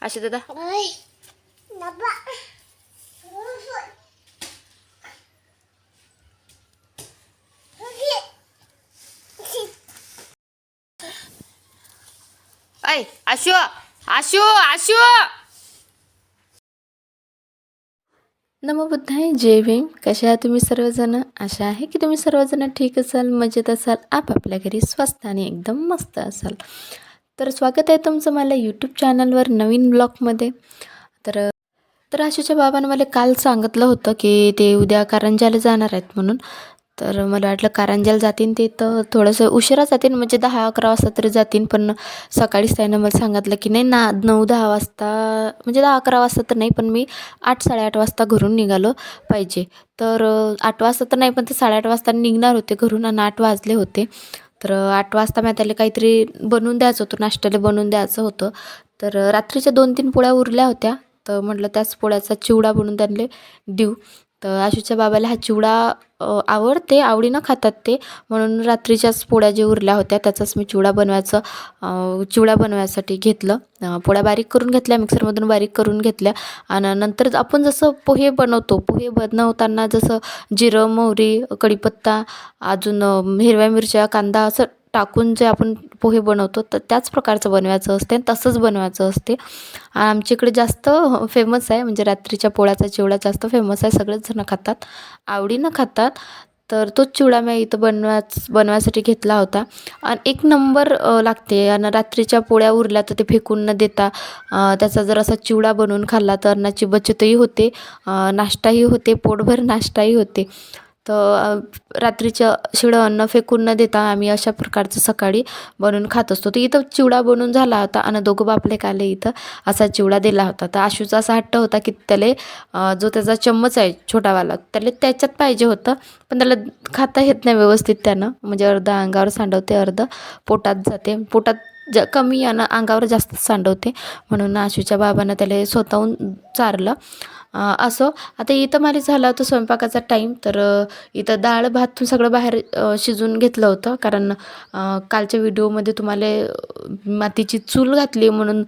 आशू दादा ऐ आशू आशू आशू नमो बुद्धाय जय भीम. कशा आहात तुम्ही सर्वजण? आशा आहे की तुम्ही सर्वजण ठीक असाल, मजेत असाल, आपापल्या घरी स्वस्त आणि एकदम मस्त असाल. तर स्वागत आहे तुमचं मला यूट्यूब चॅनलवर नवीन ब्लॉगमध्ये. तर तर आशूच्या बाबांनी मला काल सांगितलं होतं की ते उद्या कारंजाला जाणार आहेत म्हणून. तर मला वाटलं कारंजाला जातीन ते तर थोडंसं उशिरा जातीन, म्हणजे 10-11 वाजता तरी जातीन. पण सकाळीच त्यानं मला सांगितलं की नाही 9-10 वाजता, म्हणजे 10-11 वाजता तर नाही, पण मी 8-8:30 वाजता घरून निघालो पाहिजे. तर 8 वाजता तर नाही, पण ते 8:30 वाजता निघणार होते घरून आणि 8 वाजले होते. तर 8 वाजता मी त्याला काहीतरी बनवून द्यायचं होतं, नाश्त्याला बनवून द्यायचं होतं. तर रात्रीच्या 2-3 पोळ्या उरल्या होत्या, तर म्हटलं त्याच पोळ्याचा चिवडा बनवून त्यांना देऊ. तर आशूच्या बाबाला हा चिवडा आवडते, आवडीनं खातात ते, म्हणून रात्रीच्याच पोळ्या जे उरल्या होत्या त्याचाच मी चिवडा बनवायसाठी घेतलं. पोळ्या बारीक करून घेतल्या, मिक्सरमधून बारीक करून घेतल्या. आणि नंतर आपण जसं पोहे बनवताना जसं जिरं, मोहरी, कढीपत्ता, अजून हिरव्या मिरच्या, कांदा असं टाकून जे आपण पोहे बनवतो तर त्याच प्रकारचं बनवायचं असते आणि तसंच बनवायचं असते. आमच्या इकडे जास्त फेमस आहे, म्हणजे रात्रीच्या पोळ्याचा चिवडा जास्त फेमस आहे, सगळेच जण खातात, आवडीनं खातात. तर तोच चिवडा मी इथं बनवायसाठी घेतला होता आणि एक नंबर लागते. आणि रात्रीच्या पोळ्या उरल्या तर ते फेकून न देता त्याचा जर असा चिवडा बनवून खाल्ला तर अन्नाची बचतही होते, नाश्ताही होते, पोटभर नाश्ताही होते. तर रात्रीचं शिळं अन्न फेकून न देता आम्ही अशा प्रकारचं सकाळी बनवून खात असतो. तर इथं चिवडा बनवून झाला होता आणि दोघं बापले काले इथं असा चिवडा दिला होता. तर आशूचा असा हट्ट होता की त्याला जो त्याचा चम्मच आहे छोटावाला त्याला त्याच्यात पाहिजे होतं, पण त्याला खाता येत नाही व्यवस्थित त्यानं, म्हणजे अर्धं अंगावर सांडवते, अर्धं पोटात जाते. पोटात कमी आणि अंगावर जास्त सांडवते, म्हणून आशूच्या बाबांना त्याला स्वतःहून चारलं. असं आता इथं मला झाला होता स्वयंपाकाचा टाईम. तर इथं डाळ भात सगळं बाहेर शिजवून घेतलं होतं, कारण कालच्या व्हिडिओमध्ये तुम्हाला मातीची चूल घातली म्हणून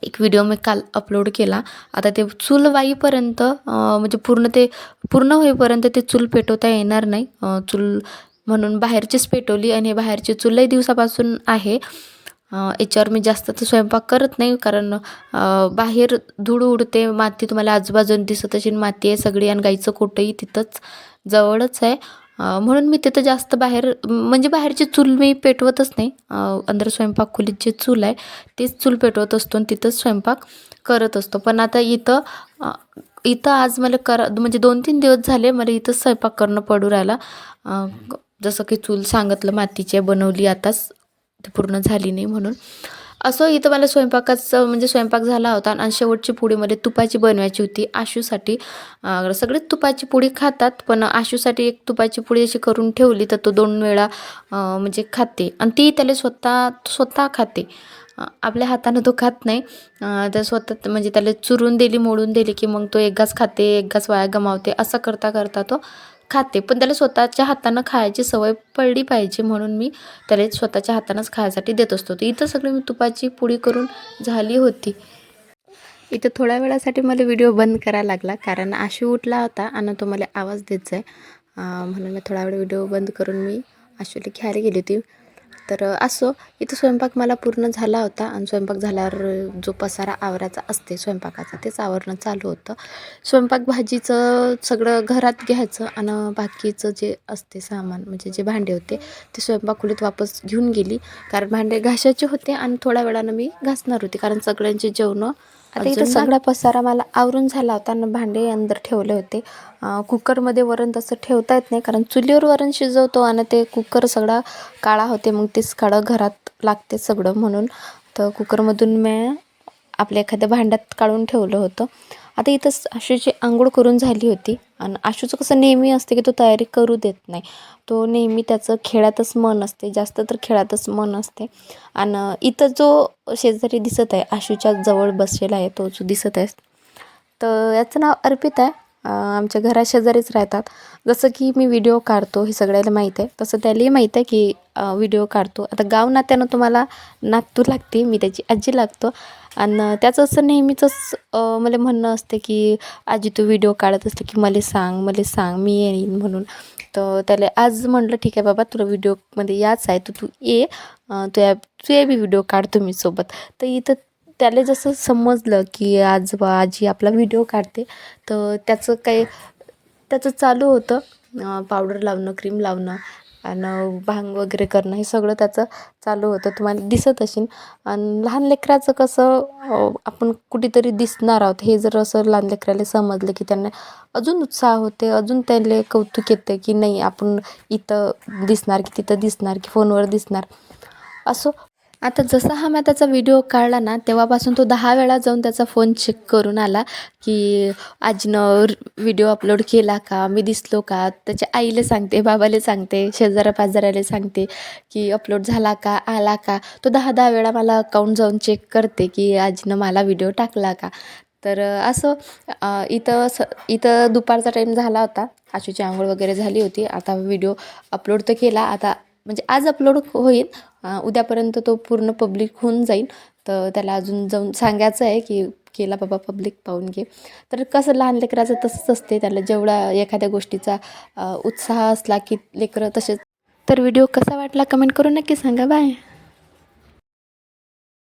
एक व्हिडिओ मी काल अपलोड केला. आता ते चूल वाईपर्यंत म्हणजे पूर्ण होईपर्यंत ते चूल पेटवता येणार नाही. चूल म्हणून बाहेरचीच पेटवली आणि बाहेरची चूल लई दिवसापासून आहे. याच्यावर मी जास्त तर स्वयंपाक करत नाही, कारण बाहेर धूळ उडते, माती तुम्हाला आजूबाजूला दिसत असेल, माती आहे सगळी आणि गाईचं कोटही तिथंच जवळच आहे. म्हणून मी तिथं जास्त म्हणजे बाहेरची चूल मी पेटवतच नाही. अंदर स्वयंपाक खोलीत जी चूल आहे तीच चूल पेटवत असतो आणि तिथंच स्वयंपाक करत असतो. पण आता इथं आज मला म्हणजे 2-3 दिवस झाले मला इथंच स्वयंपाक करणं पडू राहिला. जसं की चूल सांगितलं मातीची बनवली, आताच ते पूर्ण झाली नाही म्हणून. असं इथं मला म्हणजे स्वयंपाक झाला होता आणि शेवटची पोळी मला तुपाची बनवायची होती आशूसाठी. सगळेच तुपाची पोळी खातात, पण आशूसाठी एक तुपाची पोळी अशी करून ठेवली तर तो 2 वेळा म्हणजे खाते आणि ती त्याला स्वतः खाते. आपल्या हातानं तो खात नाही. तर स्वतः म्हणजे त्याला चुरून दिली, मोडून दिली की मग तो एक घास खाते, एक घास वाया गमावते, असं करता करता तो खाते. पण त्याला स्वतःच्या हातानं खायची सवय पडली पाहिजे, म्हणून मी त्याला स्वतःच्या हातानंच खायसाठी देत असतो. तर इथं सगळी मी तुपाची पोळी करून झाली होती. इथं थोड्या वेळासाठी मला व्हिडिओ बंद करायला लागला, कारण आशू उठला होता आणि तो मला आवाज द्यायचा आहे, म्हणून मी थोडा वेळ व्हिडिओ बंद करून मी आशूला घ्यायला गेली होती. तर असो इथं स्वयंपाक मला पूर्ण झाला होता आणि स्वयंपाक झाल्यावर जो पसारा आवरायचा असते स्वयंपाकाचा तेच आवरणं चालू होतं. स्वयंपाक भाजीचं सगळं घरात घ्यायचं आणि बाकीचं जे असते सामान, म्हणजे जे भांडे होते ते स्वयंपाक खोलीत वापस घेऊन गेली, कारण भांडे घासायचे होते आणि थोड्या वेळानं मी घासणार होते, कारण सगळ्यांचे जेवणं. आता इथं सगळा पसारा मला आवरून झाला होता आणि भांडे अंदर ठेवले होते. कुकरमध्ये वरण तसं ठेवता येत नाही, कारण चुलीवर वरण शिजवतो आणि ते कुकर सगळा काळा होते, मग तेच काळं घरात लागते सगळं, म्हणून तर कुकरमधून मी आपल्या एखाद्या भांड्यात काढून ठेवलं होतं. आता इथं आशूची आंघोळ करून झाली होती आणि आशूचं कसं नेहमी असते की तो तयारी करू देत नाही, तो नेहमी त्याचं खेळातच मन असते, जास्त तर खेळातच मन असते. आणि इथं जो शेजारी दिसत आहे आशूच्या जवळ बसलेला आहे तो जो दिसत आहे, तर याचं नाव अर्पित आहे. आमच्या घराशेजारीच राहतात. जसं की मी व्हिडिओ काढतो हे सगळ्याला माहीत आहे, तसं त्यालाही माहीत आहे की व्हिडिओ काढतो. आता गाव नात्यानं तुम्हाला नातू लागते, मी त्याची आजी लागतो. आणि त्याचं असं नेहमीचंच मला म्हणणं असते की आजी तू व्हिडिओ काढत असते की मला सांग मी येईन म्हणून. तर त्याला आज म्हटलं ठीक आहे बाबा तुला व्हिडिओमध्ये याच आहे तर तू ये तुझे बी व्हिडिओ काढ तुम्ही सोबत. तर इथं त्याला जसं समजलं की आज बा आजी आपला व्हिडिओ काढते तर त्याचं चालू होतं पावडर लावणं क्रीम लावणं आणि भांग वगैरे करणं हे सगळं त्याचं चालू होतं तुम्हाला दिसत असेल. आणि लहान लेकराचं कसं आपण कुठेतरी दिसणार आहोत हे जर असं लहान लेकराला समजलं की त्यांना अजून उत्साह होते अजून त्याला कौतुक येते की नाही आपण इथं दिसणार की तिथं दिसणार की फोनवर दिसणार असं. आता जसा हा मी त्याचा व्हिडिओ काढला ना तेव्हापासून तो 10 वेळा जाऊन त्याचा फोन चेक करून आला की आजीनं व्हिडिओ अपलोड केला का मी दिसलो का. त्याच्या आईला सांगते बाबाला सांगते शेजाऱ्या पाजाऱ्याला सांगते की अपलोड झाला का आला का. तो 10-10 वेळा मला अकाऊंट जाऊन चेक करते की आजीनं मला व्हिडिओ टाकला का. तर असं इथं दुपारचा टाईम झाला होता आशूची आंघोळ वगैरे झाली होती. आता व्हिडिओ अपलोड तर केला आता म्हणजे आज अपलोड होईल उद्यापर्यंत तो पूर्ण पब्लिक होऊन जाईल. तर त्याला अजून जाऊन सांगायचं आहे की केला बाबा पब्लिक पाहून घे. तर कसं लहान लेकराचं तसंच असते त्याला जेवढा एखाद्या गोष्टीचा उत्साह असला की लेकरं तसेच. तर व्हिडिओ कसा वाटला कमेंट करून नक्की सांगा. बाय.